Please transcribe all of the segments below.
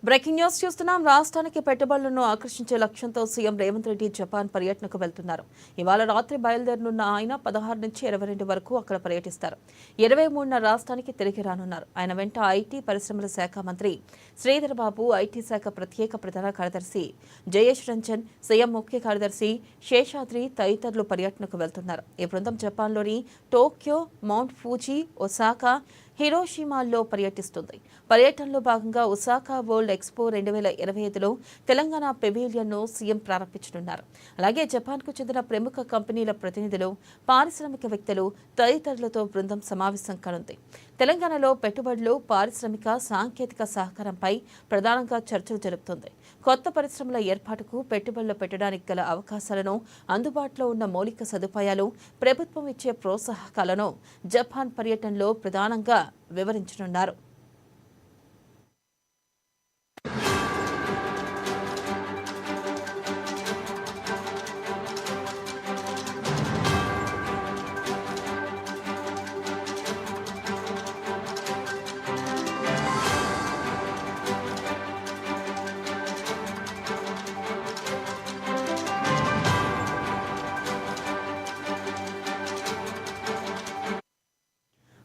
Breaking news చూస్తున్నాం. రాష్ట్రానికి పెట్టుబడులను ఆకర్షించే లక్ష్యంతో సీఎం రేవంత్ రెడ్డి జపాన్ పర్యటనకు వెళ్తున్నారు. ఇవాళ రాత్రి బయలుదేరనున్న ఆయన 16 నుంచి 22 వరకు అక్కడ పర్యటిస్తారు. 23న రాష్ట్రానికి తిరిగి రానున్నారు. ఆయన వెంట ఐటీ పరిశ్రమల శాఖ మంత్రి శ్రీధర్ బాబు, ఐటీ శాఖ ప్రత్యేక ప్రధాన కార్యదర్శి జయేష్ రంజన్, సీఎం ముఖ్య కార్యదర్శి శేషాద్రి తదితరులు పర్యటనకు వెళ్తున్నారు. ఈ బృందం జపాన్లోని టోక్యో, మౌంట్ ఫూజీ, ఒసాకా, హిరోషిమాల్లో పర్యటిస్తుంది. పర్యటనలో భాగంగా ఒసాకా వరల్డ్ ఎక్స్పో 2025లో తెలంగాణ పెవిలియన్ను సీఎం ప్రారంభించనున్నారు. అలాగే జపాన్కు చెందిన ప్రముఖ కంపెనీల ప్రతినిధులు, పారిశ్రామికవేత్తలు తదితరులతో బృందం సమావేశం కానుంది. తెలంగాణలో పెట్టుబడులు, పారిశ్రామిక, సాంకేతిక సహకారంపై ప్రధానంగా చర్చలు జరుపుతుంది. కొత్త పరిశ్రమల ఏర్పాటుకు, పెట్టుబడులు పెట్టడానికి గల అవకాశాలను, అందుబాటులో ఉన్న మౌలిక సదుపాయాలు, ప్రభుత్వం ఇచ్చే ప్రోత్సాహకాలను జపాన్ పర్యటనలో ప్రధానంగా వివరించనున్నారు.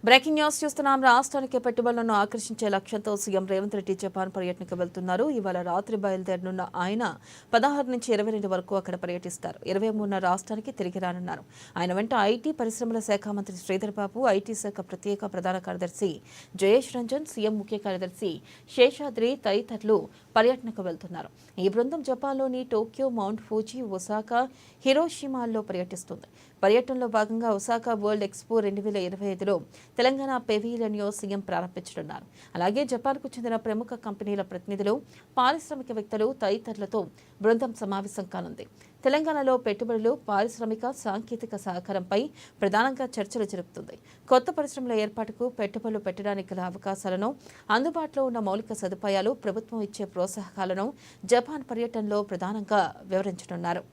బ్రేకింగ్ న్యూస్ చూస్తున్నాం. రాష్ట్రానికి పెట్టుబడులను ఆకర్షించే లక్ష్యంతో సీఎం రేవంత్ రెడ్డి జపాన్ పర్యటనకు వెళ్తున్నారు. ఇవాళ రాత్రి బయలుదేరనున్న ఆయన 16 నుంచి 22 వరకు అక్కడ పర్యటిస్తారు. 23న రాష్ట్రానికి తిరిగి రానున్నారు. ఆయన వెంట ఐటీ పరిశ్రమల శాఖ మంత్రి శ్రీధర్ బాబు, ఐటీ శాఖ ప్రత్యేక ప్రధాన కార్యదర్శి జయేష్ రంజన్, సీఎం ముఖ్య కార్యదర్శి శేషాద్రి తదితరులు పర్యటనకు వెళ్తున్నారు. ఈ బృందం జపాన్లోని టోక్యో, మౌంట్ ఫూజీ, ఒసాకా, హిరోషిమాల్లో పర్యటిస్తుంది. పర్యటనలో భాగంగా ఒసాకా వరల్డ్ ఎక్స్పో 2025లో తెలంగాణ పెవిలియన్ను సీఎం ప్రారంభించనున్నారు. అలాగే జపాన్కు చెందిన ప్రముఖ కంపెనీల ప్రతినిధులు, పారిశ్రామికవేత్తలు తదితరులతో బృందం సమావేశం కానుంది. తెలంగాణలో పెట్టుబడులు, పారిశ్రామిక, సాంకేతిక సహకారంపై ప్రధానంగా చర్చలు జరుపుతుంది. కొత్త పరిశ్రమల ఏర్పాటుకు, పెట్టుబడులు పెట్టడానికి గల అవకాశాలను, అందుబాటులో ఉన్న మౌలిక సదుపాయాలు, ప్రభుత్వం ఇచ్చే ప్రోత్సాహకాలను జపాన్ పర్యటనలో ప్రధానంగా వివరించనున్నారు.